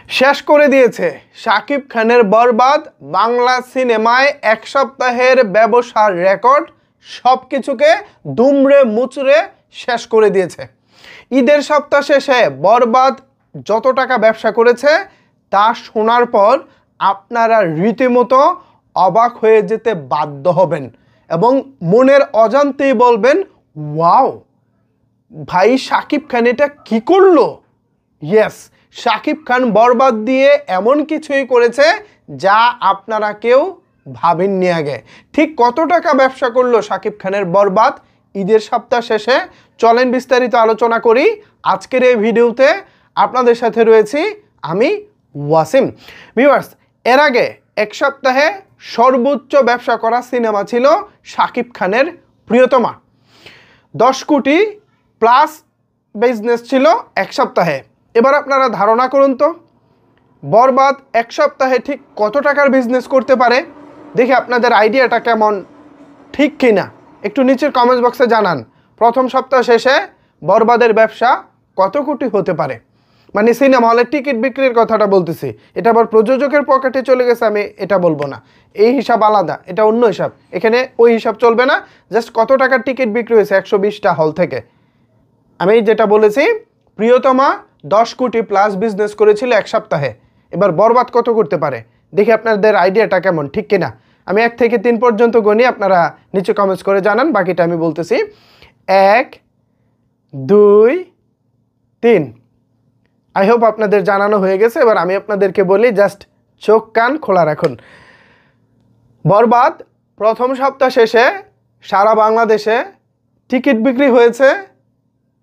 শেষ করে দিয়েছে শাকিব খানের বরবাদ। বাংলা সিনেমায় এক সপ্তাহের ব্যবসার রেকর্ড সব কিছুকে দুমড়ে মুচড়ে শেষ করে দিয়েছে। ঈদের সপ্তাহ শেষে বরবাদ যত টাকা ব্যবসা করেছে তা শোনার পর আপনারা রীতিমতো অবাক হয়ে যেতে বাধ্য হবেন এবং মনের অজান্তেই বলবেন, ওয়াও ভাই, শাকিব খান এটা কি করলো। ইয়েস, শাকিব খান বরবাদ দিয়ে এমন কিছুই করেছে যা আপনারা কেউ ভাবেননি আগে। ঠিক কত টাকা ব্যবসা করলো শাকিব খানের বরবাদ ঈদের সপ্তাহ শেষে, চলেন বিস্তারিত আলোচনা করি আজকের এই ভিডিওতে। আপনাদের সাথে রয়েছি আমি ওয়াসিম। ভিউয়ার্স, এর আগে এক সপ্তাহে সর্বোচ্চ ব্যবসা করা সিনেমা ছিল শাকিব খানের প্রিয়তমা। 10 কোটি প্লাস বিজনেস ছিল এক সপ্তাহে। এবার আপনারা ধারণা করুন তো বরবাদ এক সপ্তাহে ঠিক কত টাকার বিজনেস করতে পারে। দেখি আপনাদের আইডিয়াটা কেমন, ঠিক কি না একটু নিচের কমেন্টস বক্সে জানান। প্রথম সপ্তাহ শেষে বরবাদের ব্যবসা কত কোটি হতে পারে, মানে সিনেমা হলের টিকিট বিক্রির কথাটা বলতেছি। এটা আবার প্রযোজকের পকেটে চলে গেছে আমি এটা বলবো না, এই হিসাব আলাদা, এটা অন্য হিসাব, এখানে ওই হিসাব চলবে না। জাস্ট কত টাকার টিকিট বিক্রি হয়েছে 120টা হল থেকে। আমি যেটা বলেছি প্রিয়তমা 10 কোটি প্লাস বিজনেস করেছিল এক সপ্তাহে। এবার বরবাদ কত করতে পারে দেখি আপনাদের আইডিয়াটা কেমন, ঠিক কিনা। আমি 1 থেকে 3 পর্যন্ত গণি, আপনারা নিচে কমেন্টস করে জানান, বাকিটা আমি বলতেছি। 1 2 3। আই হোপ আপনাদের জানানো হয়ে গেছে। এবার আমি আপনাদেরকে বলি, জাস্ট চোখ কান খোলা রাখুন। বরবাদ প্রথম সপ্তাহ শেষে সারা বাংলাদেশে টিকিট বিক্রি হয়েছে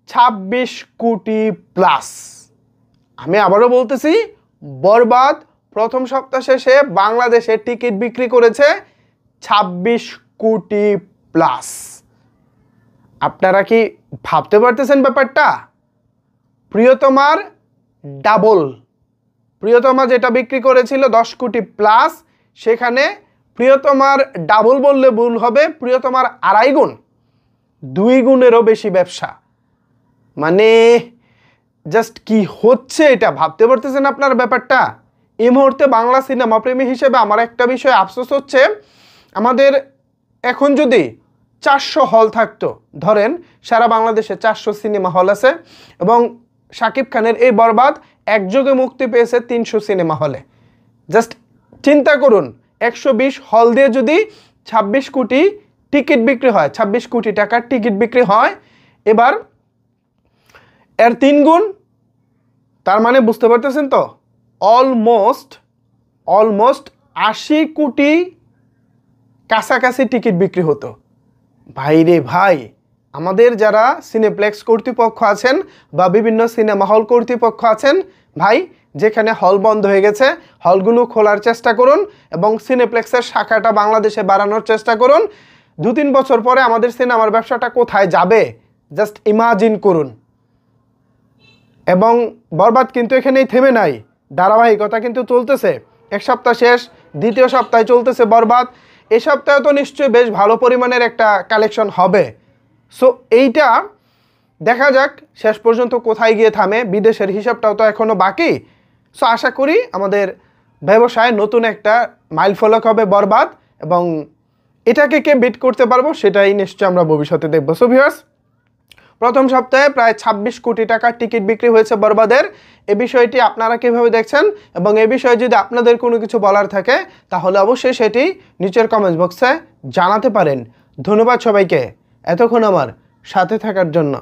26 কোটি প্লাস। আমি আবারও বলতেছি, বরবাদ প্রথম সপ্তাহ শেষে বাংলাদেশে টিকিট বিক্রি করেছে 26 কোটি প্লাস। আপনারা কি ভাবতে পারতেছেন ব্যাপারটা? প্রিয়তমার ডাবল। প্রিয়তমা যেটা বিক্রি করেছিল 10 কোটি প্লাস, সেখানে প্রিয়তমার ডাবল বললে ভুল হবে, প্রিয়তমার 2.5 গুণ, 2 গুণেরও বেশি ব্যবসা। মানে জাস্ট কি হচ্ছে এটা ভাবতে পারতেছেন আপনার ব্যাপারটা? এই মুহূর্তে বাংলা সিনেমা প্রেমী হিসেবে আমার একটা বিষয় আফসোস হচ্ছে, আমাদের এখন যদি 400 হল থাকতো, ধরেন সারা বাংলাদেশে 400 সিনেমা হল আছে এবং শাকিব খানের এই বরবাদ একযোগে মুক্তি পেয়েছে 300 সিনেমা হলে। জাস্ট চিন্তা করুন, 120 হল দিয়ে যদি 26 কোটি টিকিট বিক্রি হয়, 26 কোটি টাকার টিকিট বিক্রি হয়, এবার এর 3 গুণ, তার মানে বুঝতে পারতেছেন তো, অলমোস্ট 80 কোটি কাছাকাছি টিকিট বিক্রি হতো। ভাই রে ভাই, আমাদের যারা সিনেপ্লেক্স কর্তৃপক্ষ আছেন বা বিভিন্ন সিনেমা হল কর্তৃপক্ষ আছেন, ভাই যেখানে হল বন্ধ হয়ে গেছে হলগুলো খোলার চেষ্টা করুন এবং সিনেপ্লেক্সের শাখাটা বাংলাদেশে বাড়ানোর চেষ্টা করুন। 2-3 বছর পরে আমাদের সিনেমার ব্যবসাটা কোথায় যাবে জাস্ট ইমাজিন করুন। এবং বরবাদ কিন্তু এখানেই থেমে নাই, ধারাবাহিকতা কিন্তু চলতেছে। এক সপ্তাহ শেষ, দ্বিতীয় সপ্তাহে চলতেছে বরবাদ। এই সপ্তাহে তো নিশ্চয়ই বেশ ভালো পরিমাণের একটা কালেকশন হবে। সো এইটা দেখা যাক শেষ পর্যন্ত কোথায় গিয়ে থামে। বিদেশের হিসাবটাও তো এখনও বাকি। সো আশা করি আমাদের ব্যবসায় নতুন একটা মাইলফলক হবে বরবাদ, এবং এটাকে কে বিট করতে পারবো সেটাই নিশ্চয়ই আমরা ভবিষ্যতে দেখব। সো ভিউয়ার্স, প্রথম সপ্তাহে প্রায় 26 কোটি টাকার টিকিট বিক্রি হয়েছে বরবাদের। এই বিষয়টি আপনারা কীভাবে দেখছেন এবং এই বিষয়ে যদি আপনাদের কোনো কিছু বলার থাকে তাহলে অবশ্যই সেটি নিচের কমেন্টস বক্সে জানাতে পারেন। ধন্যবাদ সবাইকে এতক্ষণ আমার সাথে থাকার জন্য।